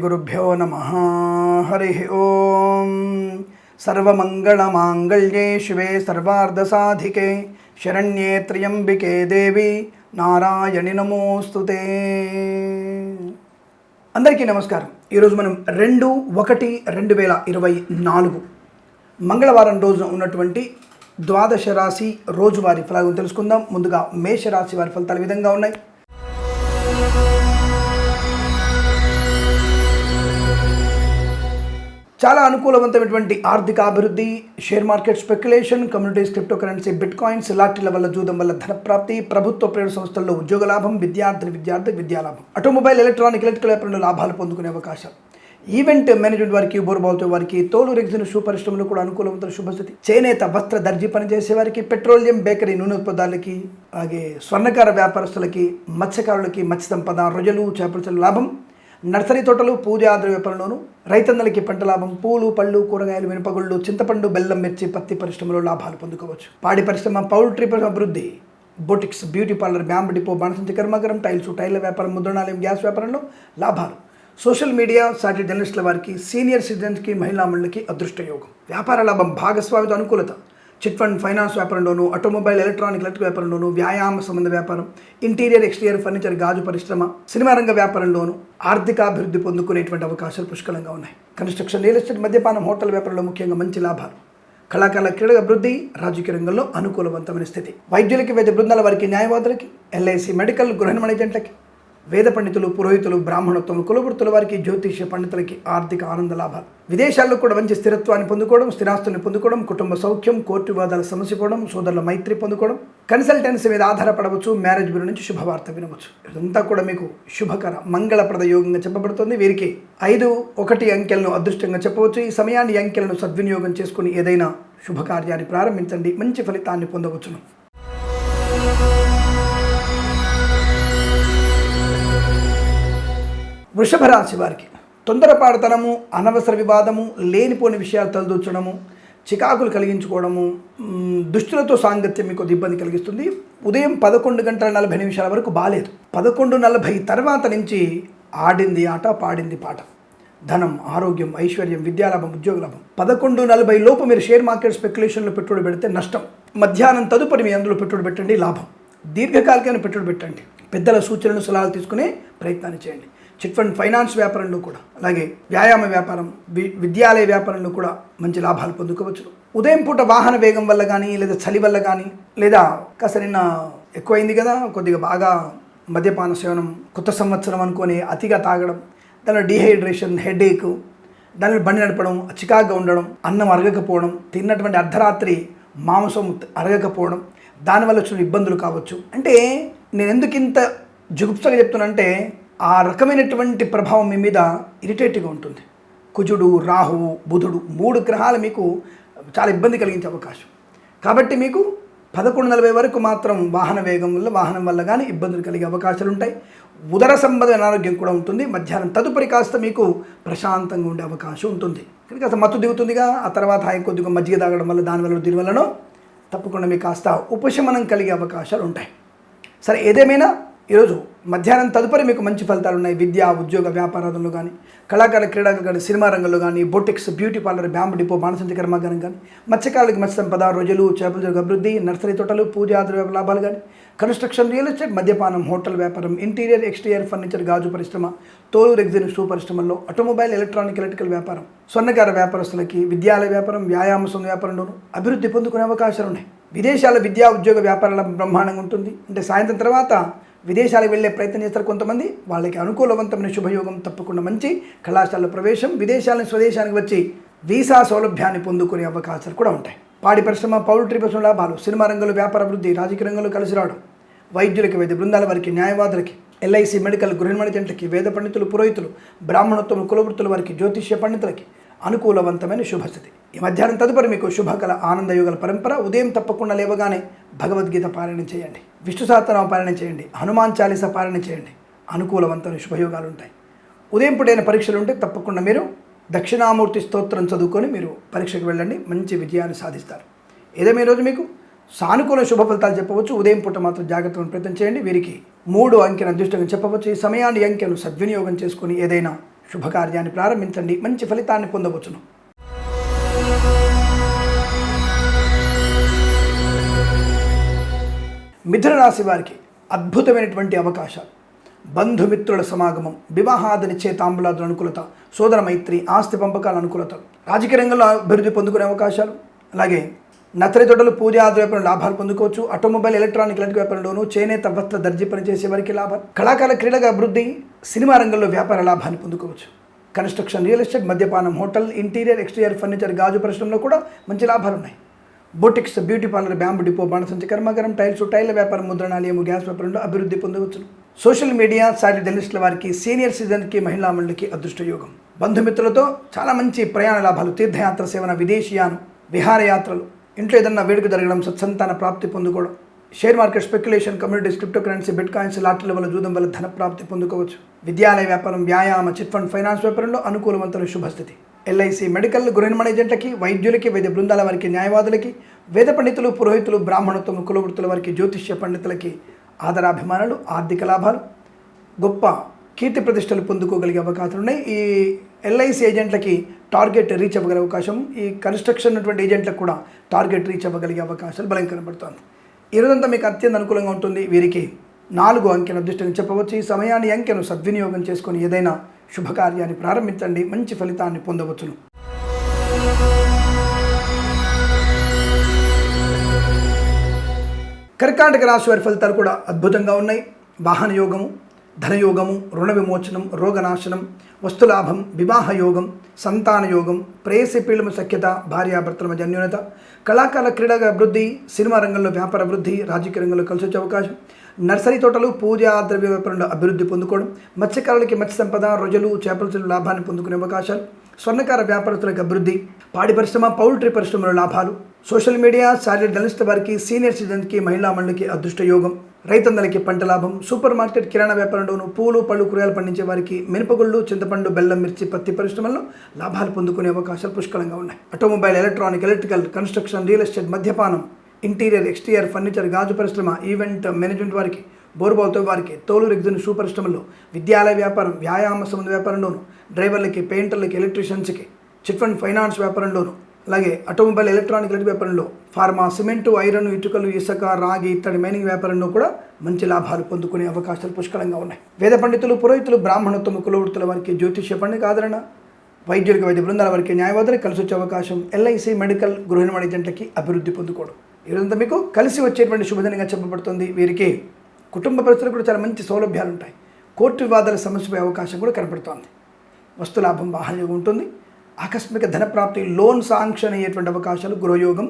గురుభ్యో నమః. హరి ఓం. సర్వమంగళమాంగళ్యే శివే సర్వార్ధసాధికే శరణ్యే త్ర్యంబికే దేవి నారాయణి నమోస్తుతే. అందరికీ నమస్కారం. ఈరోజు మనం 2/1/2024 మంగళవారం రోజున ఉన్నటువంటి ద్వాదశ రాశి రోజువారీ ఫలాలను తెలుసుకుందాం. ముందుగా మేషరాశి వారి ఫలితాలు ఈ విధంగా ఉన్నాయి. చాలా అనుకూలవంతమైనటువంటి ఆర్థిక అభివృద్ధి, share market speculation, communities, cryptocurrency, bitcoins, లాటరీల వల్ల జూదం వల్ల ధనప్రాప్తి, ప్రభుత్వ ప్రైవేట్ సంస్థల్లో ఉద్యోగ లాభం, విద్యార్థి విద్యాలాభం, ఆటోమొబైల్, ఎలక్ట్రికల్ వ్యాపారంలో లాభాలు పొందుకునే అవకాశం, ఈవెంట్ మేనేజ్మెంట్ వారికి, బోర్బాల్తో వారికి, తోలు రెగ్జిన్ షూ పరిశ్రమలో కూడా అనుకూలవంతమైన శుభస్థితి, చేనేత వస్త్ర దర్జీ పనిచేసే వారికి, పెట్రోలియం, బేకరీ, నూనె ఉత్పత్తులకి, అలాగే స్వర్ణకార వ్యాపారస్తులకి, మత్స్యకారులకి, మత్స్య సంపద, రొయ్యలు, చేపల లాభం, నర్సరీ తోటలు, పూజాద్ర వ్యాపారంలోను, రైతన్నలకి పంట లాభం, పూలు, పళ్ళు, కూరగాయలు, మినపగుళ్ళు, చింతపండు, బెల్లం, మిర్చి, పత్తి పరిశ్రమలో లాభాలు పొందుకోవచ్చు. పాడి పరిశ్రమ, పౌల్ట్రీ పరిశ్రమ అభివృద్ధి, boutiques, beauty parlour, bamboo depot, బాణసంచి కర్మాగారం, టైల్ల వ్యాపారం, ముద్రణాలయం, గ్యాస్ వ్యాపారంలో లాభాలు. సోషల్ మీడియా, సాటిలైట్ జర్నలిస్టుల వారికి, సీనియర్ సిటిజన్స్కి, మహిళా మండలికి అదృష్ట యోగం. వ్యాపార లాభం, భాగస్వామితో అనుకూలత, చిట్ ఫండ్, ఫైనాన్స్ వ్యాపారంలోను, ఆటోమొబైల్, ఎలక్ట్రిక్ వ్యాపారంలోను, వ్యాయామ సంబంధ వ్యాపారం, ఇంటీరియర్, ఎక్స్టీరియర్ ఫర్నిచర్, గాజు పరిశ్రమ, సినిమా రంగ వ్యాపారంలోను ఆర్థికాభివృద్ధి పొందుకునేటువంటి అవకాశాలు పుష్కలంగా ఉన్నాయి. కన్స్ట్రక్షన్, రియల్ ఎస్టేట్, మద్యపానం, హోటల్ వ్యాపారంలో ముఖ్యంగా మంచి లాభాలు. కళాకారుల, క్రీడా అభివృద్ధి, రాజకీయ రంగంలో అనుకూలవంతమైన స్థితి. వైద్యులకి, వైద్య బృందాల వారికి, న్యాయవాదులకి, ఎల్ఐసి, మెడికల్, గృహ నిర్మాణ ఏజెంట్లకి, వేద పండితులు, పురోహితులు, బ్రాహ్మణోత్తములు, కులవృత్తుల వారికి, జ్యోతిష్య పండితులకి ఆర్థిక ఆనంద లాభాలు. విదేశాల్లో కూడా మంచి స్థిరత్వాన్ని పొందుకోవడం, స్థిరాస్తుల్ని పొందుకోవడం, కుటుంబ సౌఖ్యం, కోర్టు వివాదాల సమస్య పోవడం, సోదరుల మైత్రి పొందుకోవడం, కన్సల్టెన్సీ మీద ఆధారపడవచ్చు, మ్యారేజ్ బ్యూరో నుంచి శుభవార్త వినవచ్చు. ఇదంతా కూడా మీకు శుభకర మంగళప్రద యోగంగా చెప్పబడుతుంది. వీరికి 5-1 అంకెలను అదృష్టంగా చెప్పవచ్చు. ఈ సమయాన్ని అంకెలను సద్వినియోగం చేసుకుని ఏదైనా శుభకార్యాన్ని ప్రారంభించండి, మంచి ఫలితాన్ని పొందవచ్చును. వృషభ రాశి వారికి తొందరపాటుతనము, అనవసర వివాదము, లేనిపోని విషయాలు తలదూర్చడము, చికాకులు కలిగించుకోవడము, దుష్టులతో సాంగత్యం మీకు ఇబ్బంది కలిగిస్తుంది. ఉదయం 11:40 వరకు బాలేదు. 11:40 తర్వాత నుంచి ఆడింది ఆట, పాడింది పాట. ధనం, ఆరోగ్యం, ఐశ్వర్యం, విద్యాలాభం, ఉద్యోగ లాభం. 11:40 లోపు మీరు షేర్ మార్కెట్ స్పెక్యులేషన్లో పెట్టుబడి పెడితే నష్టం. మధ్యాహ్నం తదుపరి మీ అందులో పెట్టుబడి పెట్టండి, లాభం. దీర్ఘకాలికమైన పెట్టుబడి పెట్టండి. పెద్దల సూచనలు, సలహాలు తీసుకునే ప్రయత్నాన్ని చేయండి. చిట్ ఫండ్, ఫైనాన్స్ వ్యాపారంలో కూడా, అలాగే వ్యాయామ వ్యాపారం, విద్యాలయ వ్యాపారంలో కూడా మంచి లాభాలు పొందుకోవచ్చు. ఉదయం పూట వాహన వేగం వల్ల కానీ, లేదా చలి వల్ల కానీ, లేదా కాస్త నిన్న ఎక్కువైంది కదా, కొద్దిగా బాగా మద్యపాన సేవనం, కొత్త సంవత్సరం అనుకొని అతిగా తాగడం, దానిలో డీహైడ్రేషన్, హెడేక్, దానిలో బండి నడపడం, చికాగ్గా ఉండడం, అన్నం అరగకపోవడం, తిన్నటువంటి అర్ధరాత్రి మాంసం అరగకపోవడం, దానివల్ల వచ్చిన ఇబ్బందులు కావచ్చు. అంటే నేను ఎందుకు ఇంత జుగుప్సగా చెప్తున్నానంటే, ఆ రకమైనటువంటి ప్రభావం మీ మీద ఇరిటేటివ్గా ఉంటుంది. కుజుడు, రాహువు, బుధుడు 3 గ్రహాలు మీకు చాలా ఇబ్బంది కలిగించే అవకాశం. కాబట్టి మీకు 11:40 వరకు మాత్రం వాహనం వల్ల కానీ ఇబ్బందులు కలిగే అవకాశాలు ఉంటాయి. ఉదర సంబంధమైన అనారోగ్యం కూడా ఉంటుంది. మధ్యాహ్నం తదుపరి కాస్త మీకు ప్రశాంతంగా ఉండే అవకాశం ఉంటుంది. కానీ కాస్త మత్తు దిగుతుందిగా, ఆ తర్వాత కొద్దిగా మజ్జిగ తాగడం వల్ల, దీనివల్లనో తప్పకుండా మీకు కాస్త ఉపశమనం కలిగే అవకాశాలు ఉంటాయి. సరే, ఏదేమైనా ఈరోజు మధ్యాహ్నం తదుపరి మీకు మంచి ఫలితాలు ఉన్నాయి. విద్య, ఉద్యోగ, వ్యాపారాలలో కానీ, కళాకారుల, క్రీడాకారులు కానీ, సినిమా రంగంలో కానీ, boutiques, beauty parlour, bamboo depot, బాణసంచి కర్మాగారం కానీ, మత్స్యకారులకి మత్స్య సంపద, రొయ్యలు, చేపల అభివృద్ధి, నర్సరీ తోటలు, పూజాద్ర లాభాలు కానీ, కన్స్ట్రక్షన్, రియల్ ఎస్టేట్, మద్యపానం, హోటల్ వ్యాపారం, ఇంటీరియర్, ఎక్స్టీరియర్ ఫర్నిచర్, గాజు పరిశ్రమ, తోలు రెగ్జిన్ షూ పరిశ్రమల్లో, ఆటోమొబైల్, ఎలక్ట్రికల్ వ్యాపారం, స్వర్ణకార వ్యాపారస్తులకి, విద్యాలయ వ్యాపారం, వ్యాయామ సంబంధ వ్యాపారంలోనూ అభివృద్ధి పొందుకునే అవకాశాలు ఉన్నాయి. విదేశాల విద్యా, ఉద్యోగ, వ్యాపారాల బ్రహ్మాండంగా ఉంటుంది. అంటే సాయంత్రం తర్వాత విదేశాలకు వెళ్ళే ప్రయత్నం చేస్తారు కొంతమంది. వాళ్ళకి అనుకూలవంతమైన శుభయోగం. తప్పకుండా మంచి కళాశాలలో ప్రవేశం, విదేశాలను స్వదేశానికి వచ్చి వీసా సౌలభ్యాన్ని పొందుకునే అవకాశాలు కూడా ఉంటాయి. పాడి పరిశ్రమ, పౌల్ట్రీ పరిశ్రమ లాభాలు, సినిమా రంగంలో వ్యాపార అభివృద్ధి, రాజకీయ రంగంలో కలిసి రావడం, వైద్యులకి, వైద్య బృందాల వారికి, న్యాయవాదులకి, ఎల్ఐసి, మెడికల్, గృహ నిర్మాణ ఏజెంట్లకి, వేద పండితులు, పురోహితులు, బ్రాహ్మణోత్తములు, కులవృత్తుల వారికి, జ్యోతిష్య పండితులకి అనుకూలవంతమైన శుభస్థితి. ఈ మధ్యాహ్నం తదుపరి మీకు శుభకల ఆనందయోగాల పరంపర. ఉదయం తప్పకుండా లేవగానే భగవద్గీత పారాయణం చేయండి, విష్ణు సహస్రనామ పారాయణం చేయండి, హనుమాన్ చాలీసా పారాయణం చేయండి. అనుకూలవంతమైన శుభయోగాలు ఉంటాయి. ఉదయం పూటైన పరీక్షలు ఉంటే తప్పకుండా మీరు దక్షిణామూర్తి స్తోత్రం చదువుకొని మీరు పరీక్షకు వెళ్ళండి, మంచి విజయాన్ని సాధిస్తారు. ఏదేమో ఈరోజు మీకు సానుకూల శుభ ఫలితాలు చెప్పవచ్చు. ఉదయం పూట మాత్రం జాగ్రత్తగా ప్రయత్నం చేయండి. వీరికి 3 అంకెను అదృష్టంగా చెప్పవచ్చు. ఈ సమయాన్ని అంకెను సద్వినియోగం చేసుకుని ఏదైనా శుభకార్యాన్ని ప్రారంభించండి, మంచి ఫలితాన్ని పొందవచ్చును. మిథున రాశి వారికి అద్భుతమైనటువంటి అవకాశాలు, బంధుమిత్రుల సమాగమం, వివాహాది నిశ్చయితాంబులాదుల అనుకూలత, సోదర మైత్రి, ఆస్తి పంపకాల అనుకూలత, రాజకీయ రంగంలో అభివృద్ధి పొందుకునే అవకాశాలు, అలాగే నర్సరీ తోటలు, పూజ ఆది వ్యాపారం లాభాలు పొందుకోవచ్చు. ఆటోమొబైల్, ఎలక్ట్రానిక్ వ్యాపారంలోనూ, చేనేత, వస్త్ర, దర్జీ పనిచేసే వారికి లాభాలు, కళాకారుల క్రీడగా అభివృద్ధి, సినిమా రంగంలో వ్యాపార లాభాన్ని పొందుకోవచ్చు. కన్స్ట్రక్షన్, రియల్ ఎస్టేట్, మద్యపానం, హోటల్, ఇంటీరియర్, ఎక్స్టీరియర్ ఫర్నిచర్, గాజు పరిశ్రమలో కూడా మంచి లాభాలు ఉన్నాయి. Boutiques, beauty parlour, bamboo depot, బాణసంచి కర్మాగారం, టైల్ల వ్యాపారం, ముద్రణాలయము, గ్యాస్ వ్యాపారంలో అభివృద్ధి పొందవచ్చు. సోషల్ మీడియా, సాటి జర్నలిస్టుల వారికి, సీనియర్ సిటిజన్కి, మహిళా మండలికి అదృష్ట యోగం. బంధుమిత్రులతో చాలా మంచి ప్రయాణ లాభాలు, తీర్థయాత్ర సేవన, విదేశీయానం, విహారయాత్రలు, ఇంట్లో ఏదన్నా వేడుక జరగడం, సత్సంతాన ప్రాప్తి పొందుకోవడం, share market, speculation, communities, cryptocurrency, bitcoins, లాటరీల వల్ల, జూదం వల్ల ధన ప్రాప్తి పొందుకోవచ్చు. విద్యాలయ వ్యాపారం, వ్యాయామ, చిట్ ఫండ్, ఫైనాన్స్ వ్యాపారంలో అనుకూలవంతుల శుభస్థితి. ఎల్ఐసి, మెడికల్, గృహ నిర్మాణ ఏజెంట్లకి, వైద్యులకి, వైద్య బృందాల వారికి, న్యాయవాదులకి, వేద పండితులు, పురోహితులు, బ్రాహ్మణత్వం, కులవృత్తుల వారికి, జ్యోతిష్య పండితులకి ఆదరాభిమానాలు, ఆర్థిక లాభాలు, గొప్ప కీర్తి ప్రతిష్టలు పొందుకోగలిగే అవకాశాలు ఉన్నాయి. ఈ ఎల్ఐసి ఏజెంట్లకి టార్గెట్ రీచ్ అవ్వగలిగే అవకాశం, ఈ కన్స్ట్రక్షన్ అటువంటి ఏజెంట్లకు కూడా టార్గెట్ రీచ్ అవ్వగలిగే అవకాశాలు బలం కనబడుతుంది. ఈ రోజంతా మీకు అత్యంత అనుకూలంగా ఉంటుంది. వీరికి 4 అంకెను అదృష్టంగా చెప్పవచ్చు. ఈ సమయాన్ని అంకెను సద్వినియోగం చేసుకొని ఏదైనా శుభకార్యాన్ని ప్రారంభించండి, మంచి ఫలితాన్ని పొందవచ్చును. కర్కాటక రాశి వారి ఫలితాలు కూడా అద్భుతంగా ఉన్నాయి. వాహన యోగము, ధనయోగము, రుణ విమోచనం, రోగనాశనం, వస్తులాభం, వివాహ యోగం, సంతాన యోగం, ప్రేయసి పీళము సఖ్యత, భార్యాభర్తల మధ్య అన్యోన్యత, కళాకారుల క్రీడగా అభివృద్ధి, సినిమా రంగంలో వ్యాపార అభివృద్ధి, రాజకీయ రంగంలో కలిసి వచ్చే అవకాశం, నర్సరీ తోటలు, పూజా ద్రవ్య వ్యాపారంలో అభివృద్ధి పొందుకోవడం, మత్స్యకారులకి మత్స్య సంపద, రొయ్యలు, చేపల చెరువు లాభాన్ని పొందుకునే అవకాశాలు, స్వర్ణకార వ్యాపారస్తులకు అభివృద్ధి, పాడి పరిశ్రమ, పౌల్ట్రీ పరిశ్రమలో లాభాలు, సోషల్ మీడియా, సాటి జర్నలిస్ట్ వారికి, సీనియర్ సిటిజన్కి, మహిళా మండలికి అదృష్ట యోగం, రైతన్నలకి పంట లాభం, సూపర్ మార్కెట్, కిరాణా వ్యాపారంలోనూ, పూలు, పళ్ళు, కూరగాయలు పండించే వారికి, మినపగుళ్ళు, చింతపండు, బెల్లం, మిర్చి, పత్తి పరిశ్రమల్లో లాభాలు పొందుకునే అవకాశాలు పుష్కలంగా ఉన్నాయి. Automobile, electronic, electrical, construction, real estate, మద్యపానం, ఇంటీరియర్, ఎక్స్టీరియర్ ఫర్నిచర్, గాజు పరిశ్రమ, ఈవెంట్ మేనేజ్మెంట్ వారికి, బోరుబావుతో వారికి, తోలు, రెగ్జిన్, షూ పరిశ్రమల్లో, విద్యాలయ వ్యాపారం, వ్యాయామ సంబంధ వ్యాపారంలోను, డ్రైవర్లకి, పెయింటర్లకి, ఎలక్ట్రీషియన్స్కి, చిట్ ఫండ్ ఫైనాన్స్ వ్యాపారంలోను, అలాగే ఆటోమొబైల్, ఎలక్ట్రానిక్ వ్యాపారంలో, ఫార్మా, సిమెంటు, ఐరన్, ఇటుకలు, ఇసుక, రాగి, ఇత్తడి మైనింగ్ వ్యాపారంలో కూడా మంచి లాభాలు పొందుకునే అవకాశాలు పుష్కలంగా ఉన్నాయి. వేద పండితులు, పురోహితులు, బ్రాహ్మణత్వం, కులవృత్తుల వారికి, జ్యోతిష్య పండితులకు ఆదరణ, వైద్యులకు, వైద్య బృందాల వారికి, న్యాయవాదులకు కలిసి వచ్చే అవకాశం, ఎల్ఐసి, మెడికల్, గృహ నిర్మాణ ఏజెంట్లకి అభివృద్ధి పొందుకోవడం. ఇదంతా మీకు కలిసి వచ్చేటువంటి శుభదినంగా చెప్పబడుతుంది. వీరికి కుటుంబ పరిస్థితులు కూడా చాలా మంచి సౌలభ్యాలు ఉంటాయి. కోర్టు వివాదాల సమస్యపై అవకాశం కూడా కనపడుతోంది. వస్తులాభం, వాహనయోగం ఉంటుంది. ఆకస్మిక ధనప్రాప్తి, లోన్ శాంక్షన్ అయ్యేటువంటి అవకాశాలు, గృహయోగం,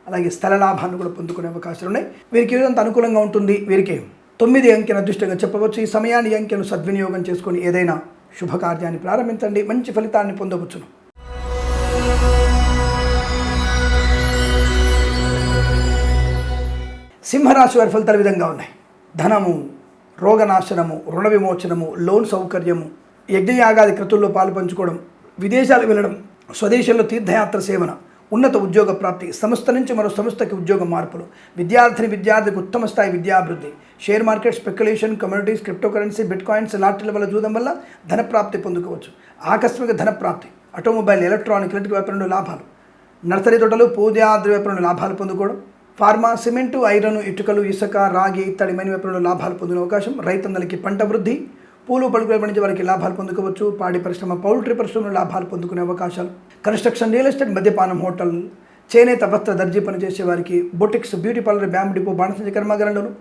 అలాగే స్థల లాభాన్ని కూడా పొందుకునే అవకాశాలు ఉన్నాయి. వీరికి ఇదంతా అనుకూలంగా ఉంటుంది. వీరికి 9 అంకెను అదృష్టంగా చెప్పవచ్చు. ఈ సమయాన్ని అంకెను సద్వినియోగం చేసుకొని ఏదైనా శుభకార్యాన్ని ప్రారంభించండి, మంచి ఫలితాన్ని పొందవచ్చును. సింహరాశి వారి ఫలితాలు విధంగా ఉన్నాయి. ధనము, రోగనాశనము, రుణ విమోచనము, లోన్ సౌకర్యము, యజ్ఞయాగాది క్రతుల్లో పాలు పంచుకోవడం, విదేశాలకు వెళ్ళడం, స్వదేశంలో తీర్థయాత్ర సేవన, ఉన్నత ఉద్యోగ ప్రాప్తి, సంస్థ నుంచి మరో సంస్థకి ఉద్యోగ మార్పులు, విద్యార్థికి ఉత్తమ స్థాయి విద్యాభివృద్ధి, share market, speculation, communities, cryptocurrency, bitcoins, లాటరీల వల్ల, జూదం వల్ల ధనప్రాప్తి పొందుకోవచ్చు. ఆకస్మిక ధనప్రాప్తి, ఆటోమొబైల్, ఎలక్ట్రానిక్ వ్యాపారంలో లాభాలు, నర్సరీ తోటలు, పూజా వ్యాపారంలో లాభాలు పొందుకోవడం, ఫార్మా, సిమెంటు, ఐరన్, ఇటుకలు, ఇసుక, రాగి, ఇత్తడి మైనింగ్ వ్యాపారంలో లాభాలు పొందిన అవకాశం, రైతన్నలకి పంట వృద్ధి, పూలు, పలుకులు పండించే వారికి లాభాలు పొందుకోవచ్చు. పాడి పరిశ్రమ, పౌల్ట్రీ పరిశ్రమలో లాభాలు పొందుకునే అవకాశాలు, కన్స్ట్రక్షన్, రియల్ ఎస్టేట్, మద్యపానం, హోటల్, చేనేత, వస్త్ర, దర్జీ పనిచేసే వారికి, boutiques, beauty parlour, bamboo depot, బాణసంచి కర్మాగారంలోను,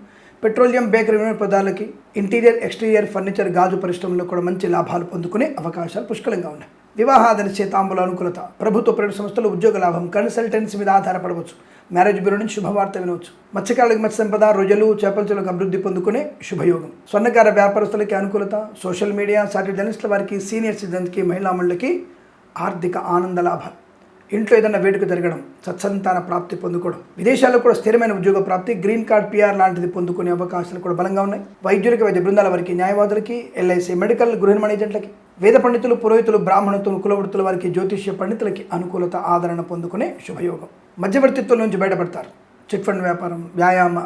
పెట్రోలియం, బేకరీ పదార్థాలకి, ఇంటీరియర్, ఎక్స్టీరియర్ ఫర్నిచర్, గాజు పరిశ్రమలో కూడా మంచి లాభాలు పొందుకునే అవకాశాలు పుష్కలంగా ఉన్నాయి. వివాహాది నిశ్చయితాంబుల అనుకూలత, ప్రభుత్వ ప్రైవేట్ సంస్థలు ఉద్యోగ లాభం, కన్సల్టెన్సీ మీద ఆధారపడవచ్చు. మ్యారేజ్ బ్యూరో నుంచి శుభవార్త వినవచ్చు. మత్స్యకారులకు మత్స్య సంపద, రొయ్యలు, చేపల చెరువులకు అభివృద్ధి పొందుకునే శుభయోగం. స్వర్ణకార వ్యాపారస్తులకి అనుకూలత, సోషల్ మీడియా, సాటి జర్నలిస్టుల వారికి, సీనియర్ సిటిజన్కి, మహిళా మండలికి ఆర్థిక ఆనంద లాభాలు, ఇంట్లో ఏదైనా వేడుక జరగడం, సత్సంతాన ప్రాప్తి పొందుకోవడం, విదేశాల్లో కూడా స్థిరమైన ఉద్యోగ ప్రాప్తి, గ్రీన్ కార్డ్, పిఆర్ లాంటిది పొందుకునే అవకాశాలు కూడా బలంగా ఉన్నాయి. వైద్యులకి, వైద్య బృందాల వారికి, న్యాయవాదులకి, ఎల్ఐసి, మెడికల్, గృహ నిర్మాణ ఏజెంట్లకి, వేద పండితులు, పురోహితులు, బ్రాహ్మణత్వం, కులవృత్తుల వారికి, జ్యోతిష్య పండితులకి అనుకూలత, ఆదరణ పొందుకునే శుభయోగం. మధ్యవర్తిత్వం నుంచి బయటపడతారు. చిట్ ఫండ్ వ్యాపారం, వ్యాయామ,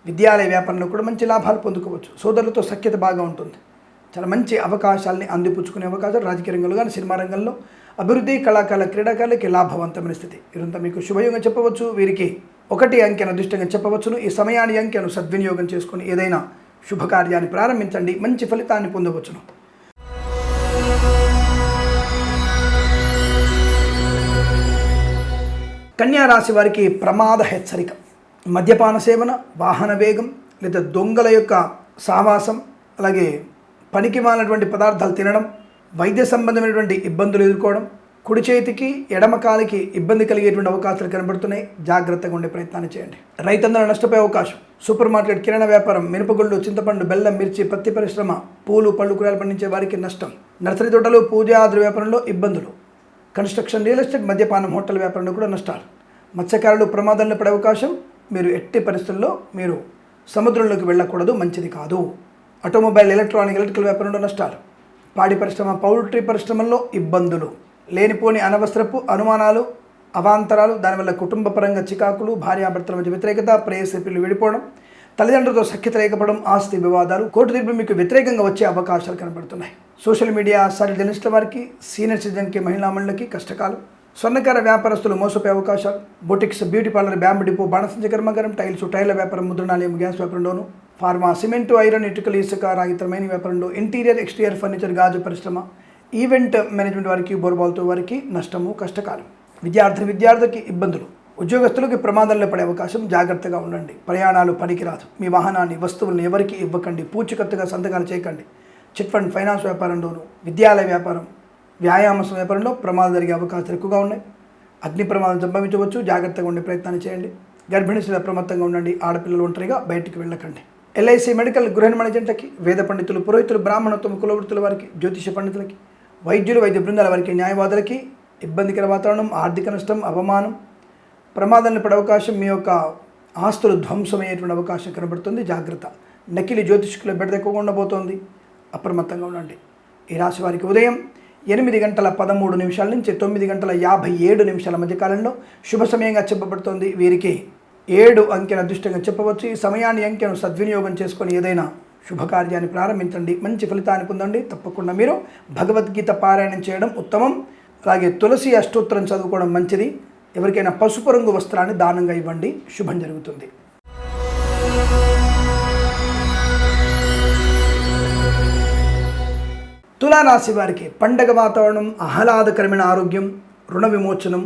విద్యాలయ వ్యాపారంలో కూడా మంచి లాభాలు పొందుకోవచ్చు. సోదరులతో సఖ్యత బాగా ఉంటుంది. చాలా మంచి అవకాశాలని అందిపుచ్చుకునే అవకాశాలు రాజకీయ రంగంలో కానీ సినిమా రంగంలో అభివృద్ధి, కళాకారుల క్రీడాకారులకి లాభవంతమైన స్థితి. ఇదంతా మీకు శుభయోగం చెప్పవచ్చు. వీరికి 1 అంకెను అదృష్టంగా చెప్పవచ్చును. ఈ సమయాన్ని అంకెను సద్వినియోగం చేసుకుని ఏదైనా శుభకార్యాన్ని ప్రారంభించండి, మంచి ఫలితాన్ని పొందవచ్చును. కన్యా రాశి వారికి ప్రమాద హెచ్చరిక. మద్యపాన సేవన, వాహన వేగం లేదా దొంగల యొక్క సావాసం, అలాగే పనికి మాలినటువంటి పదార్థాలు తినడం, వైద్య సంబంధమైనటువంటి ఇబ్బందులు ఎదుర్కోవడం, కుడి చేతికి ఎడమ కాలికి ఇబ్బంది కలిగేటువంటి అవకాశాలు కనబడుతున్నాయి. జాగ్రత్తగా ఉండే ప్రయత్నాన్ని చేయండి. రైతందరూ నష్టపోయే అవకాశం. సూపర్ మార్కెట్, కిరాణా వ్యాపారం, మినపగుళ్ళు, చింతపండు, బెల్లం, మిర్చి, పత్తి పరిశ్రమ, పూలు, పళ్ళు, కూరగాయలు పండించే వారికి నష్టం. నర్సరీ తోటలు, పూజా ద్రవ్య వ్యాపారంలో ఇబ్బందులు. కన్స్ట్రక్షన్, రియల్ ఎస్టేట్, మద్యపానం, హోటల్ వ్యాపారంలో కూడా నష్టాలు. మత్స్యకారులు ప్రమాదంలో పడే అవకాశం. మీరు ఎట్టి పరిస్థితుల్లో మీరు సముద్రంలోకి వెళ్ళకూడదు, మంచిది కాదు. ఆటోమొబైల్, ఎలక్ట్రికల్ వ్యాపారంలో నష్టాలు. పాడి పరిశ్రమ, పౌల్ట్రీ పరిశ్రమల్లో ఇబ్బందులు. లేనిపోని అనవసరపు అనుమానాలు, అవాంతరాలు, దానివల్ల కుటుంబ పరంగా చికాకులు, భార్యాభర్తల మధ్య వ్యతిరేకత, ప్రేయసిపిల్లు విడిపోవడం, తల్లిదండ్రులతో సఖ్యత లేకపోవడం, ఆస్తి వివాదాలు, కోర్టు తీర్పు మీకు వ్యతిరేకంగా వచ్చే అవకాశాలు కనబడుతున్నాయి. సోషల్ మీడియా సాటి జర్నలిస్టుల వారికి, సీనియర్ సిటిజన్కి, మహిళా మండలికి కష్టకాలం. స్వర్ణకార వ్యాపారస్తులు మోసపోయే అవకాశాలు. Boutiques, beauty parlour, bamboo depot, బాణసంచ కర్మాగారం, టైల్స్, టైర్ల వ్యాపారం, ముద్రణాలయం, గ్యాస్ వ్యాపారంలోను, ఫార్మా, సిమెంటు, ఐరన్, ఇటుకలు, ఇసుక, రాగి, ఇతరమైన వ్యాపారంలో, ఇంటీరియర్, ఎక్స్టీరియర్ ఫర్నిచర్, గాజు పరిశ్రమ, ఈవెంట్ మేనేజ్మెంట్ వారికి, బోర్బాల్తో వారికి నష్టము, కష్టకాలం. విద్యార్థికి ఇబ్బందులు. ఉద్యోగస్తులకి ప్రమాదంలో పడే అవకాశం. జాగ్రత్తగా ఉండండి. ప్రయాణాలు పనికిరాదు. మీ వాహనాన్ని, వస్తువులను ఎవరికి ఇవ్వకండి. పూచికత్తుగా సంతకాలు చేయకండి. చిట్ ఫండ్, ఫైనాన్స్ వ్యాపారంలోను, విద్యాలయ వ్యాపారం, వ్యాయామ వ్యాపారంలో ప్రమాదం జరిగే అవకాశాలు ఎక్కువగా ఉన్నాయి. అగ్ని ప్రమాదం సంభవించవచ్చు. జాగ్రత్తగా ఉండే ప్రయత్నాన్ని చేయండి. గర్భిణీలు అప్రమత్తంగా ఉండండి. ఆడపిల్లలు ఒంటరిగా బయటికి వెళ్ళకండి. ఎల్ఐసి, మెడికల్, గృహ నిర్మాణ ఏజెంట్లకి, వేద పండితులు, పురోహితులు, బ్రాహ్మణత్వం, కులవృత్తుల వారికి, జ్యోతిష పండితులకి, వైద్యులు, వైద్య బృందాల వారికి, న్యాయవాదులకి ఇబ్బందికర వాతావరణం, ఆర్థిక నష్టం, అవమానం, ప్రమాదాలను పడే అవకాశం. మీ యొక్క ఆస్తులు ధ్వంసమయ్యేటువంటి అవకాశం కనబడుతుంది. జాగ్రత్త. నకిలీ జ్యోతిష్కుల బెడద ఎక్కువగా ఉండబోతోంది. అప్రమత్తంగా ఉండండి. ఈ రాశి వారికి ఉదయం 8:13 నుంచి 9:57 మధ్య కాలంలో శుభ సమయంగా చెప్పబడుతోంది. వీరికి 7 అంకెను అదృష్టంగా చెప్పవచ్చు. ఈ సమయాన్ని అంకెను సద్వినియోగం చేసుకొని ఏదైనా శుభకార్యాన్ని ప్రారంభించండి, మంచి ఫలితాన్ని పొందండి. తప్పకుండా మీరు భగవద్గీత పారాయణం చేయడం ఉత్తమం. అలాగే తులసి అష్టోత్తరం చదువుకోవడం మంచిది. ఎవరికైనా పసుపు రంగు వస్త్రాన్ని దానంగా ఇవ్వండి, శుభం జరుగుతుంది. తులారాశి వారికి పండగ వాతావరణం, ఆహ్లాదకరమైన ఆరోగ్యం, రుణ విమోచనం,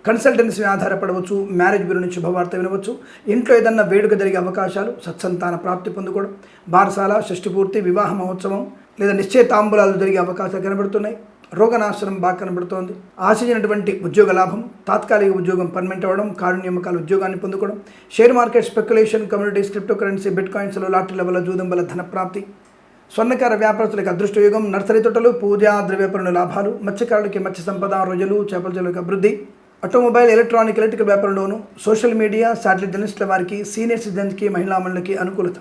కన్సల్టెన్సీ ఆధారపడవచ్చు. మ్యారేజ్ బ్యూరో నుంచి శుభవార్త వినవచ్చు. ఇంట్లో ఏదన్నా వేడుక జరిగే అవకాశాలు, సత్సంతాన ప్రాప్తి పొందుకోవడం, బారసాల, షష్ఠిపూర్తి, వివాహ మహోత్సవం లేదా నిశ్చయితాంబులాలు జరిగే అవకాశాలు కనబడుతున్నాయి. రోగనాశనం బాగా కనబడుతోంది. ఆశించినటువంటి ఉద్యోగ లాభం, తాత్కాలిక ఉద్యోగం పర్మనెంట్ అవ్వడం, కారుణ్యమకాల ఉద్యోగాన్ని పొందుకోవడం, share market, speculation, communities, cryptocurrency, బిట్ కాయిన్స్లో, లాటరీల వల్ల, జూదం వల్ల ధన ప్రాప్తి, స్వర్ణకార వ్యాపారస్తులకు అదృష్టయుగం, నర్సరీ తోటలు, పూజా ద్రవ్యాపారంలో లాభాలు, మత్స్యకారులకి మత్స్య సంపద, రొయ్యలు, చేపల చెరువులకు అభివృద్ధి, ఆటోమొబైల్, ఎలక్ట్రికల్ వ్యాపారంలోను, సోషల్ మీడియా, శాటిలైట్ జర్నలిస్టుల వారికి, సీనియర్ సిటిజన్స్కి, మహిళా మండలికి అనుకూలత,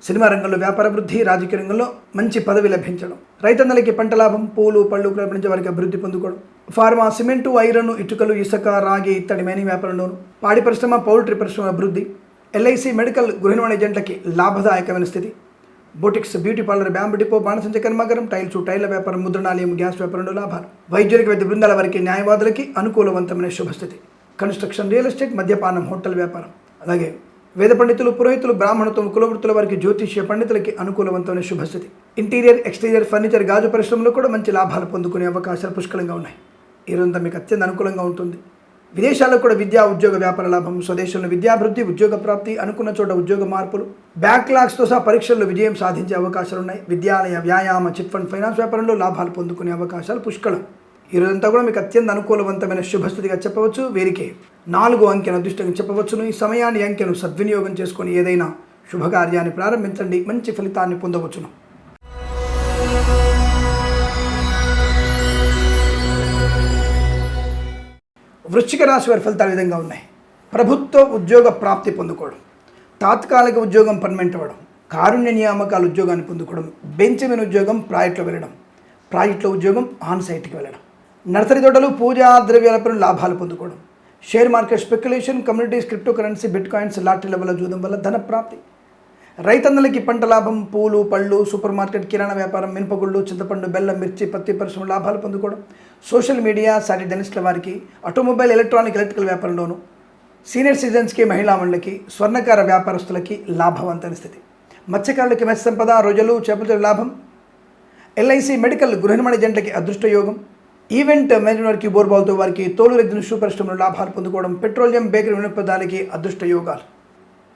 సినిమా రంగంలో వ్యాపార వృద్ధి, రాజకీయ రంగంలో మంచి పదవి లభించడం, రైతన్నలకి పంట లాభం, పూలు, పళ్ళు పండించే వారికి అభివృద్ధి పొందుకోవడం, ఫార్మా, సిమెంటు, ఐరన్, ఇటుకలు, ఇసుక, రాగి, ఇత్తడి మైనింగ్ వ్యాపారంలోను, పాడి పరిశ్రమ, పౌల్ట్రీ పరిశ్రమ అభివృద్ధి, ఎల్ఐసి, మెడికల్, గృహ నిర్మాణ ఏజెంట్లకి లాభదాయకమైన స్థితి, boutiques, beauty parlour, bamboo depot, బాణసంచ కర్మాగారం, టైల్స్, టైర్ల వ్యాపారం, ముద్రణాలయం, గ్యాస్ వ్యాపారంలో లాభాలు, వైద్యులకి, వైద్య బృందాల వారికి, న్యాయవాదులకి అనుకూలవంతమైన శుభస్థితి, కన్స్ట్రక్షన్, రియల్ ఎస్టేట్, మద్యపానం, హోటల్ వ్యాపారం, అలాగే వేద పండితులు, పురోహితులు, బ్రాహ్మణత్వం, కులవృత్తుల వారికి, జ్యోతిష్య పండితులకి అనుకూలవంతమైన శుభస్థితి, ఇంటీరియర్, ఎక్స్టీరియర్ ఫర్నిచర్, గాజు పరిశ్రమలో కూడా మంచి లాభాలు పొందుకునే అవకాశాలు పుష్కలంగా ఉన్నాయి. ఈ రోజంతా మీకు అత్యంత అనుకూలంగా ఉంటుంది. విదేశాల్లో కూడా విద్యా, ఉద్యోగ, వ్యాపార లాభం, స్వదేశంలో విద్యాభివృద్ధి, ఉద్యోగ ప్రాప్తి, అనుకున్న చోట ఉద్యోగ మార్పులు, బ్యాక్లాగ్స్తో సహా పరీక్షల్లో విజయం సాధించే అవకాశాలు ఉన్నాయి. విద్యాలయ, వ్యాయామ, చిట్ ఫండ్, ఫైనాన్స్ వ్యాపారంలో లాభాలు పొందుకునే అవకాశాలు పుష్కలం. ఈ రోజంతా కూడా మీకు అత్యంత అనుకూలవంతమైన శుభస్థితిగా చెప్పవచ్చు. వీరికి 4 అంకెను అదృష్టంగా చెప్పవచ్చును. ఈ సమయాన్ని అంకెను సద్వినియోగం చేసుకొని ఏదైనా శుభకార్యాన్ని ప్రారంభించండి, మంచి ఫలితాన్ని పొందవచ్చును. వృశ్చిక రాశి వారి ఫలితాలు విధంగా ఉన్నాయి. ప్రభుత్వ ఉద్యోగ ప్రాప్తి పొందుకోవడం, తాత్కాలిక ఉద్యోగం పర్మనెంట్ అవ్వడం, కారుణ్య నియామకాల ఉద్యోగాన్ని పొందుకోవడం, బెంచమిన్ ఉద్యోగం ప్రాజెక్టులో వెళ్ళడం, ప్రాజెక్టులో ఉద్యోగం ఆన్ సైట్కి వెళ్ళడం, నర్సరీ తోటలు, పూజా ద్రవ్యాలపై లాభాలు పొందుకోవడం, share market, speculation, communities, cryptocurrency, bitcoins, లాటరీల వల్ల, జూదం వల్ల ధన ప్రాప్తి, రైతన్నలకి పంట లాభం, పూలు, పళ్ళు, సూపర్ మార్కెట్, కిరాణా వ్యాపారం, మినపగుళ్ళు, చింతపండు, బెల్లం, మిర్చి, పత్తి పరిశ్రమ లాభాలు పొందుకోవడం. సోషల్ మీడియా, సాటి జర్నలిస్టుల వారికి, ఆటోమొబైల్, ఎలక్ట్రికల్ వ్యాపారంలోను, సీనియర్ సిటిజన్స్కి, మహిళా మండలికి, స్వర్ణకార వ్యాపారస్తులకి లాభవంతమైన స్థితి. మత్స్యకారులకి మత్స్య సంపద, రొయ్యలు, చేపల లాభం. ఎల్ఐసి మెడికల్, గృహ నిర్మాణ ఏజెంట్లకి అదృష్ట యోగం. ఈవెంట్ మేనేజ్మెంట్ వారికి, బోర్బాల్తో వారికి, తోలు రెగ్జిన్ షూ పరిశ్రమలో లాభాలు పొందుకోవడం. పెట్రోలియం, బేకరీ వినియోగదారులకి అదృష్ట యోగాలు.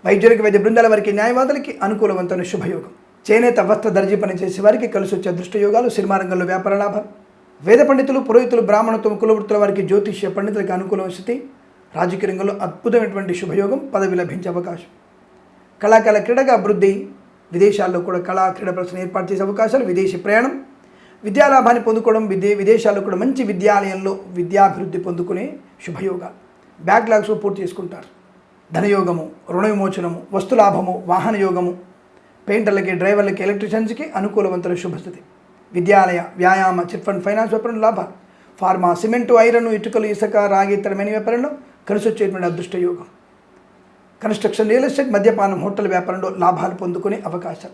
వైద్యులకి, వైద్య బృందాల వారికి, న్యాయవాదులకి అనుకూలవంతమైన శుభయోగం. చేనేత, వస్త్ర, దర్జీ పనిచేసే వారికి కలిసి వచ్చే అదృష్ట యోగాలు. సినిమా రంగంలో వ్యాపార లాభాలు. వేద పండితులు, పురోహితులు, బ్రాహ్మణత్వం, కులవృత్తుల వారికి, జ్యోతిష్య పండితులకి అనుకూలమైన స్థితి. రాజకీయ రంగంలో అద్భుతమైనటువంటి శుభయోగం, పదవి లభించే అవకాశం. కళాకాల క్రీడగా అభివృద్ధి. విదేశాల్లో కూడా కళా క్రీడా ప్రదర్శన ఏర్పాటు చేసే అవకాశాలు. విదేశీ ప్రయాణం, విద్యాలాభాన్ని పొందుకోవడం. విదేశాల్లో కూడా మంచి విద్యాలయంలో విద్యాభివృద్ధి పొందుకునే శుభయోగాలు. బ్యాక్లాగ్స్ పూర్తి చేసుకుంటారు. ధనయోగము, రుణ విమోచనము, వస్తులాభము, వాహన యోగము. పెయింటర్లకి, డ్రైవర్లకి, ఎలక్ట్రీషియన్స్కి అనుకూలవంతమైన శుభస్థితి. విద్యాలయ, వ్యాయామ, చిట్ ఫండ్, ఫైనాన్స్ వ్యాపారంలో లాభాలు. ఫార్మా, సిమెంటు, ఐరన్, ఇటుకలు, ఇసుక, రాగి, ఇతరమైన వ్యాపారంలో కలిసి వచ్చేటువంటి అదృష్ట యోగం. కన్స్ట్రక్షన్, రియల్ ఎస్టేట్, మద్యపానం, హోటల్ వ్యాపారంలో లాభాలు పొందుకునే అవకాశం.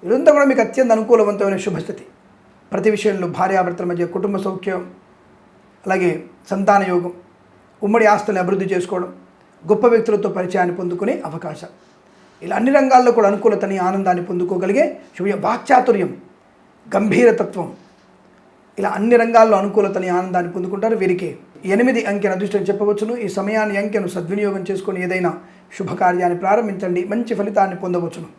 ఇదంతా కూడా మీకు అత్యంత అనుకూలవంతమైన శుభస్థితి. ప్రతి విషయంలో భార్యాభర్తల మధ్య కుటుంబ సౌఖ్యం, అలాగే సంతాన యోగం, ఉమ్మడి ఆస్తుల్ని అభివృద్ధి చేసుకోవడం, గొప్ప వ్యక్తులతో పరిచయాన్ని పొందుకునే అవకాశం. ఇలా అన్ని రంగాల్లో కూడా అనుకూలతని, ఆనందాన్ని పొందుకోగలిగే శుభ. వాక్చాతుర్యం, గంభీరతత్వం, ఇలా అన్ని రంగాల్లో అనుకూలతని, ఆనందాన్ని పొందుకుంటారు. వీరికి 8 అంకెను అదృష్టం చెప్పవచ్చును. ఈ సమయాన్ని, అంకెను సద్వినియోగం చేసుకొని ఏదైనా శుభకార్యాన్ని ప్రారంభించండి, మంచి ఫలితాన్ని పొందవచ్చును.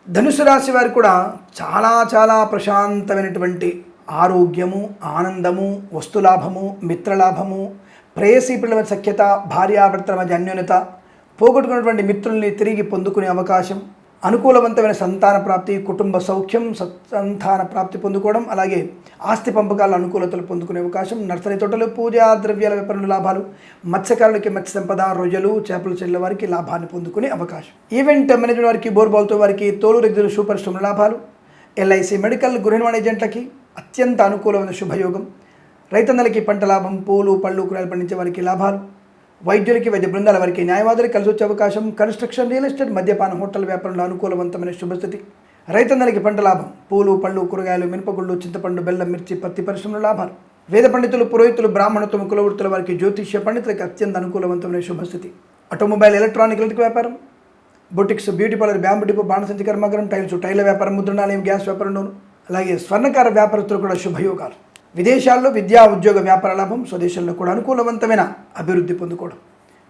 ధనుసు రాశి వారు కూడా చాలా ప్రశాంతమైనటువంటి ఆరోగ్యము, ఆనందము, వస్తులాభము, మిత్రలాభము, ప్రేయసీ పిల్లల సఖ్యత, భార్యాభర్తల మధ్య అన్యోన్యత, పోగొట్టుకున్నటువంటి మిత్రుల్ని తిరిగి పొందుకునే అవకాశం, అనుకూలవంతమైన సంతాన ప్రాప్తి, కుటుంబ సౌఖ్యం, సంతాన ప్రాప్తి పొందుకోవడం, అలాగే ఆస్తి పంపకాల అనుకూలతలు పొందుకునే అవకాశం. నర్సరీ తోటలు, పూజా ద్రవ్యాల వ్యాపారంలో లాభాలు. మత్స్యకారులకి మత్స్య సంపద, రొయ్యలు, చేపల చెల్లెల వారికి లాభాన్ని పొందుకునే అవకాశం. ఈవెంట్ మేనేజ్మెంట్ వారికి, బోర్బాల్తో వారికి, తోలు రెగ్జిన్ షూ పరిశ్రమల లాభాలు. ఎల్ఐసి మెడికల్, గృహ నిర్మాణ ఏజెంట్లకి అత్యంత అనుకూలమైన శుభయోగం. రైతన్నలకి పంట లాభం, పూలు, పళ్ళు, కూరగాయలు పండించే వారికి లాభాలు. వైద్యులకి, వైద్య బృందాల వారికి, న్యాయవాదులకు కలిసి వచ్చే అవకాశం. కన్స్ట్రక్షన్, రియల్ ఎస్టేట్, మద్యపానం, హోటల్ వ్యాపారంలో అనుకూలవంతమైన శుభస్థితి. రైతన్నలకి పంట లాభం, పూలు, పళ్ళు, కూరగాయలు, మినపగుళ్ళు, చింతపండు, బెల్లం, మిర్చి, పత్తి పరిశ్రమల లాభాలు. వేద పండితులు, పురోహితులు, బ్రాహ్మణత్వం, కులవృత్తుల వారికి, జ్యోతిష్య పండితులకి అత్యంత అనుకూలవంతమైన శుభస్థితి. ఆటోమొబైల్, ఎలక్ట్రికల్ వ్యాపారం, boutiques, beauty parlour, bamboo depot, బాణసంచి కర్మాగారం, టైల వ్యాపారం, ముద్రణాలయం, గ్యాస్ వ్యాపారంలోను, అలాగే స్వర్ణకార వ్యాపారస్తులు కూడా శుభయోగాలు. విదేశాల్లో విద్యా, ఉద్యోగ, వ్యాపార లాభం. స్వదేశంలో కూడా అనుకూలవంతమైన అభివృద్ధి పొందుకోవడం.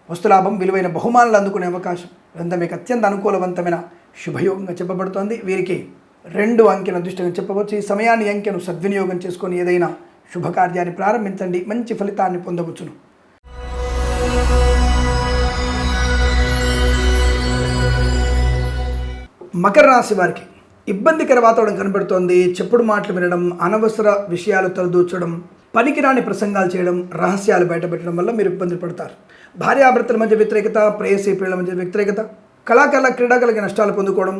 వస్తులాభం, విలువైన బహుమానాలు అందుకునే అవకాశం. ఇదంతా మీకు అత్యంత అనుకూలవంతమైన శుభయోగంగా చెప్పబడుతోంది. వీరికి 2 అంకెను అదృష్టంగా చెప్పవచ్చు. ఈ సమయాన్ని, అంకెను సద్వినియోగం చేసుకొని ఏదైనా శుభకార్యాన్ని ప్రారంభించండి, మంచి ఫలితాన్ని పొందవచ్చును. మకర రాశి వారికి ఇబ్బందికర వాతావరణం కనబడుతోంది. చెప్పుడు మాటలు వినడం, అనవసర విషయాలు తలదూర్చడం, పనికిరాని ప్రసంగాలు చేయడం, రహస్యాలు బయటపెట్టడం వల్ల మీరు ఇబ్బంది పడతారు. భార్యాభర్తల మధ్య వ్యతిరేకత, ప్రేయసీ పిల్లల మధ్య వ్యతిరేకత, కళాకారుల, క్రీడాకారులకి నష్టాలు పొందుకోవడం,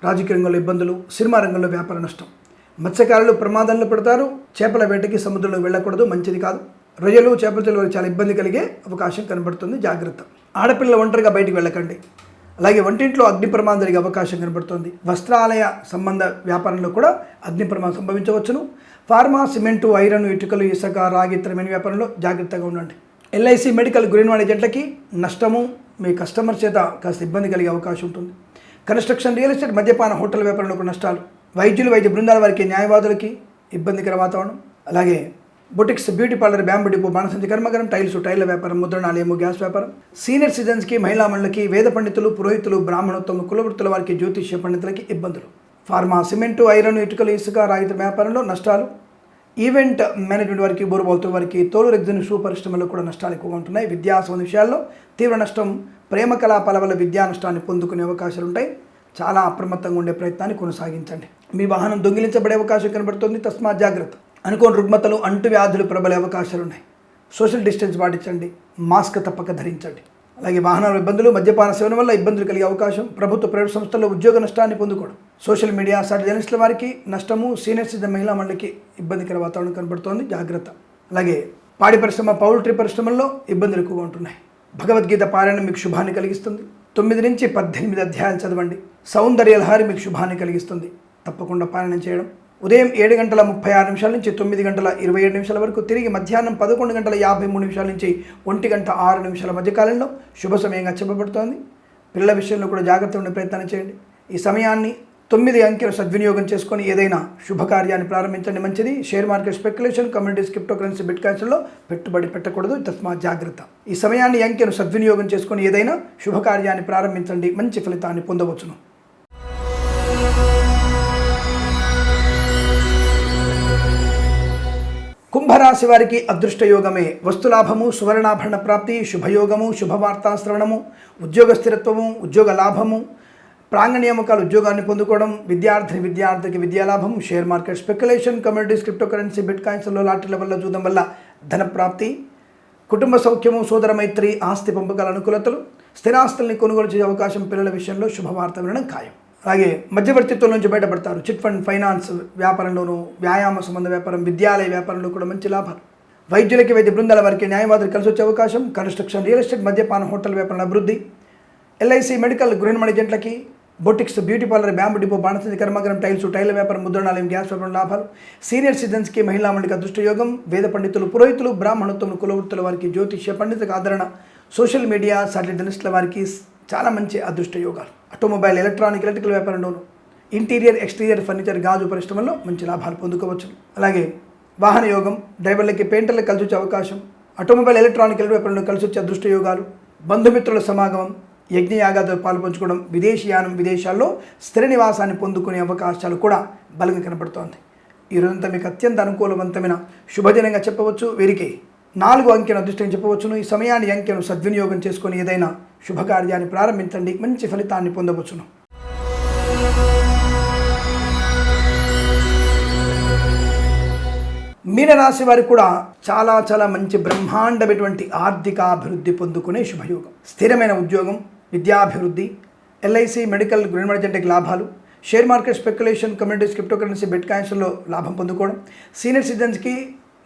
రాజకీయ రంగంలో ఇబ్బందులు, సినిమా రంగంలో వ్యాపార నష్టం. మత్స్యకారులు ప్రమాదంలో పడతారు. చేపల వేటకి సముద్రంలో వెళ్ళకూడదు, మంచిది కాదు. రొయ్యలు, చేపల చెల్లెలు చాలా ఇబ్బంది కలిగే అవకాశం కనబడుతుంది, జాగ్రత్త. ఆడపిల్ల ఒంటరిగా బయటికి వెళ్ళకండి. అలాగే వంటింట్లో అగ్ని ప్రమాదం జరిగే అవకాశం కనబడుతుంది. వస్త్రాలయ సంబంధ వ్యాపారంలో కూడా అగ్ని ప్రమాదం సంభవించవచ్చును. ఫార్మా, సిమెంటు, ఐరన్, ఇటుకలు, ఇసుక, రాగి, ఇతరమైన వ్యాపారంలో జాగ్రత్తగా ఉండండి. ఎల్ఐసి మెడికల్, గృహ నిర్మాణ ఏజెంట్లకి నష్టము, మీ కస్టమర్ చేత కాస్త ఇబ్బంది కలిగే అవకాశం ఉంటుంది. కన్స్ట్రక్షన్, రియల్ ఎస్టేట్, మద్యపాన, హోటల్ వ్యాపారంలో కూడా నష్టాలు. వైద్యులు, వైద్య బృందాల వారికి, న్యాయవాదులకి ఇబ్బందికర వాతావరణం. అలాగే boutiques, beauty parlour, bamboo depot, బాణసంచి కర్మాగారం, టైల వ్యాపారం, ముద్రణాలయము, గ్యాస్ వ్యాపారం. సీనియర్ సిటిజన్స్కి, మహిళా మండలికి, వేద పండితులు, పురోహితులు, బ్రాహ్మణత్వం, కులవృత్తుల వారికి, జ్యోతిష్య పండితులకి ఇబ్బందులు. ఫార్మా, సిమెంటు, ఐరన్, ఇటుకలు, ఇసుక, రాగి వ్యాపారంలో నష్టాలు. ఈవెంట్ మేనేజ్మెంట్ వారికి, బోర్బాల్తో వారికి, తోలు రెగ్జిన్ షూ పరిశ్రమలో కూడా నష్టాలు ఎక్కువగా ఉంటున్నాయి. విద్యా సంబంధ విషయాల్లో తీవ్ర నష్టం, ప్రేమ కలాపాల వల్ల విద్యా నష్టాన్ని పొందుకునే అవకాశాలు ఉంటాయి. చాలా అప్రమత్తంగా ఉండే ప్రయత్నాన్ని కొనసాగించండి. మీ వాహనం దొంగిలించబడే అవకాశం కనబడుతుంది, తస్మాత్ జాగ్రత్త. అనుకోని రుగ్మతలు, అంటువ్యాధులు ప్రబలే అవకాశాలు ఉన్నాయి. సోషల్ డిస్టెన్స్ పాటించండి, మాస్క్ తప్పక ధరించండి. అలాగే వాహనాల ఇబ్బందులు, మద్యపాన సేవన వల్ల ఇబ్బందులు కలిగే అవకాశం. ప్రభుత్వ, ప్రైవేట్ సంస్థల్లో ఉద్యోగ నష్టాన్ని పొందుకోవడం. సోషల్ మీడియా, సాటి జర్నలిస్టుల వారికి నష్టము. సీనియర్ సిటిజన్, మహిళా మండలికి ఇబ్బందికర వాతావరణం కనబడుతోంది, జాగ్రత్త. అలాగే పాడి పరిశ్రమ, పౌల్ట్రీ పరిశ్రమల్లో ఇబ్బందులు ఎక్కువగా ఉంటున్నాయి. భగవద్గీత పారాయణం మీకు శుభాన్ని కలిగిస్తుంది. 9 నుంచి 18 అధ్యాయాలు చదవండి. సౌందర్యలహరి మీకు శుభాన్ని కలిగిస్తుంది. తప్పకుండా పారాయణం చేయడం. ఉదయం 7:36 నుంచి 9:27 వరకు, తిరిగి మధ్యాహ్నం 11:53 నుంచి 1:06 మధ్య కాలంలో శుభ సమయంగా చెప్పబడుతోంది. పిల్లల విషయంలో కూడా జాగ్రత్త ఉండే ప్రయత్నం చేయండి. ఈ సమయాన్ని 9 అంకెలు సద్వినియోగం చేసుకొని ఏదైనా శుభకార్యాన్ని ప్రారంభించండి, మంచిది. Share market, speculation, communities, cryptocurrency, బిట్ కాయిన్స్లో పెట్టుబడి పెట్టకూడదు, తస్మాత్ జాగ్రత్త. ఈ సమయాన్ని అంకెను సద్వినియోగం చేసుకొని ఏదైనా శుభకార్యాన్ని ప్రారంభించండి, మంచి ఫలితాన్ని పొందవచ్చును. కుంభరాశి వారికి అదృష్ట యోగమే. వస్తులాభము, సువర్ణాభరణ ప్రాప్తి, శుభయోగము, శుభవార్తా శ్రవణము, ఉద్యోగ స్థిరత్వము, ఉద్యోగ లాభము, ప్రాంగణ నియామకాలు ఉద్యోగాన్ని పొందుకోవడం, విద్యార్థికి విద్యాలాభం, share market, speculation, communities, cryptocurrency, బిట్ కాయిన్స్లో లాటరీల వల్ల చూడడం వల్ల ధనప్రాప్తి, కుటుంబ సౌఖ్యము, సోదర మైత్రి, ఆస్తి పంపకాల అనుకూలతలు, స్థిరాస్తుల్ని కొనుగోలు చేసే అవకాశం, పిల్లల విషయంలో శుభవార్త వినడం ఖాయం. అలాగే మధ్యవర్తిత్వం నుంచి బయటపడతారు. చిట్ ఫండ్, ఫైనాన్స్ వ్యాపారంలోనూ, వ్యాయామ సంబంధ వ్యాపారం, విద్యాలయ వ్యాపారంలో కూడా మంచి లాభాలు. వైద్యులకి, వైద్య బృందాల వారికి, న్యాయవాదులు కలిసి వచ్చే అవకాశం, కన్స్ట్రక్షన్, రియల్ ఎస్టేట్, మద్యపాన, హోటల్ వ్యాపారం అభివృద్ధి, ఎల్ఐసి, మెడికల్, గృహిణి ఏజెంట్లకి, boutiques, beauty parlour, bamboo depot, బాణసంచి కర్మాగారం, టైల్స్, టైల్ వ్యాపారం, ముద్రణాలయం, గ్యాస్ వ్యాపారం లాభాలు. సీనియర్ సిటిజన్స్కి, మహిళా మండలికి అదృష్ట యోగం. వేద పండితులు, పురోహితులు, బ్రాహ్మణత్వం, కులవృత్తుల వారికి, జ్యోతిష్య పండితులకు ఆదరణ. సోషల్ మీడియా, సాటిలైట్ జర్నలిస్టుల వారికి చాలా మంచి అదృష్ట యోగాలు. ఆటోమొబైల్, ఎలక్ట్రికల్ వ్యాపారంలోను, ఇంటీరియర్, ఎక్స్టీరియర్ ఫర్నిచర్, గాజు పరిశ్రమల్లో మంచి లాభాలు పొందుకోవచ్చు. అలాగే వాహన యోగం, డ్రైవర్లకి, పెయింటర్లకు కలిసి వచ్చే అవకాశం. ఆటోమొబైల్, ఎలక్ట్రికల్ వ్యాపారంలో కలిసి వచ్చే అదృష్ట యోగాలు. బంధుమిత్రుల సమాగమం, యజ్ఞయాగాదులు పాల్పంచుకోవడం, విదేశీయానం, విదేశాల్లో స్థిర నివాసాన్ని పొందుకునే అవకాశాలు కూడా బలంగా కనబడుతోంది. ఈ రోజంతా మీకు అత్యంత అనుకూలవంతమైన శుభదినంగా చెప్పవచ్చు. వీరికి 4 అంకెను అదృష్టం చెప్పవచ్చును. ఈ సమయాన్ని అంకెను సద్వినియోగం చేసుకొని ఏదైనా శుభకార్యాన్ని ప్రారంభించండి, మంచి ఫలితాన్ని పొందవచ్చును. మీనరాశి వారికి కూడా చాలా మంచి బ్రహ్మాండమైనటువంటి ఆర్థిక అభివృద్ధి పొందుకునే శుభయోగం. స్థిరమైన ఉద్యోగం, విద్యాభివృద్ధి, ఎల్ఐసి, మెడికల్, గృహిణి ఏజెంట్కి లాభాలు, share market, speculation, communities, cryptocurrency, బిట్ కాయిన్స్లో లాభం పొందుకోవడం, సీనియర్ సిటిజన్స్కి,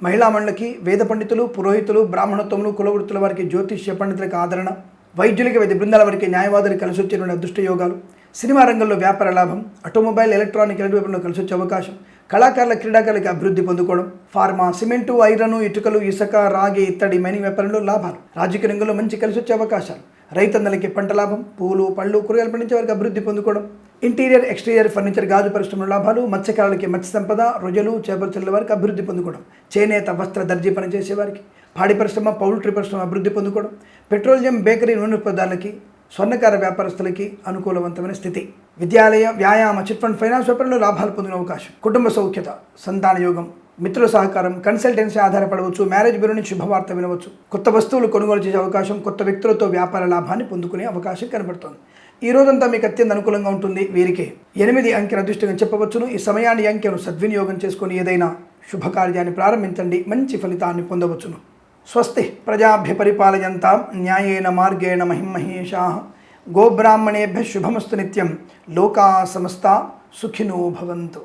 మహిళా మండలికి, వేద పండితులు, పురోహితులు, బ్రాహ్మణత్వములు, కులవృత్తుల వారికి, జ్యోతిష్య పండితులకు ఆదరణ, వైద్యులకి, వైద్య బృందాల వారికి, న్యాయవాదులకు కలిసి వచ్చేటువంటి అదృష్ట యోగాలు. సినిమా రంగంలో వ్యాపార లాభం, ఆటోమొబైల్, ఎలక్ట్రానిక్ వ్యాపారంలో కలిసి వచ్చే అవకాశం, కళాకారుల, క్రీడాకారులకి అభివృద్ధి పొందుకోవడం, ఫార్మా, సిమెంటు, ఐరను, ఇటుకలు, ఇసుక, రాగి, ఇత్తడి, మైనింగ్ వ్యాపారంలో లాభాలు, రాజకీయ రంగంలో మంచి కలిసి వచ్చే అవకాశాలు, రైతన్నలకి పంట లాభం, పూలు, పళ్ళు, కూరగాయలు పండించే వారికి అభివృద్ధి పొందుకోవడం, ఇంటీరియర్, ఎక్స్టీరియర్ ఫర్నిచర్, గాజు పరిశ్రమలో లాభాలు, మత్స్యకారులకి మత్స్య సంపద, రొయ్యలు, చేపలు చెల్లెల వారికి అభివృద్ధి పొందుకోవడం, చేనేత, వస్త్ర, దర్జీ పనిచేసే వారికి, పాడి పరిశ్రమ, పౌల్ట్రీ పరిశ్రమ అభివృద్ధి పొందుకోవడం, పెట్రోలియం, బేకరీ, నూనె పదార్థాలకి, స్వర్ణకార వ్యాపారస్తులకి అనుకూలవంతమైన స్థితి, విద్యాలయ, వ్యాయామ, చిట్ ఫండ్, ఫైనాన్స్ వ్యాపారంలో లాభాలు పొందిన అవకాశం, కుటుంబ సౌఖ్యత, సంతాన యోగం, మిత్రుల సహకారం, కన్సల్టెన్సీ ఆధారపడవచ్చు, మ్యారేజ్ బ్యూరో నుంచి శుభవార్త వినవచ్చు, కొత్త వస్తువులు కొనుగోలు చేసే అవకాశం, కొత్త వ్యక్తులతో వ్యాపార లాభాన్ని పొందుకునే అవకాశం కనబడుతోంది. ఈ రోజంతా మీకు అత్యంత అనుకూలంగా ఉంటుంది. వీరికి 8 అంకెను అదృష్టంగా చెప్పవచ్చును. ఈ సమయాన్ని అంకెను సద్వినియోగం చేసుకొని ఏదైనా శుభకార్యాన్ని ప్రారంభించండి, మంచి ఫలితాన్ని పొందవచ్చును. స్వస్తి ప్రజాభ్య పరిపాలయంతాం న్యాయేన మార్గేణ మహిమహేషాః గోబ్రాహ్మణేభ్యః శుభమస్తు నిత్యం. లోకా సమస్తా సుఖినో భవంతు.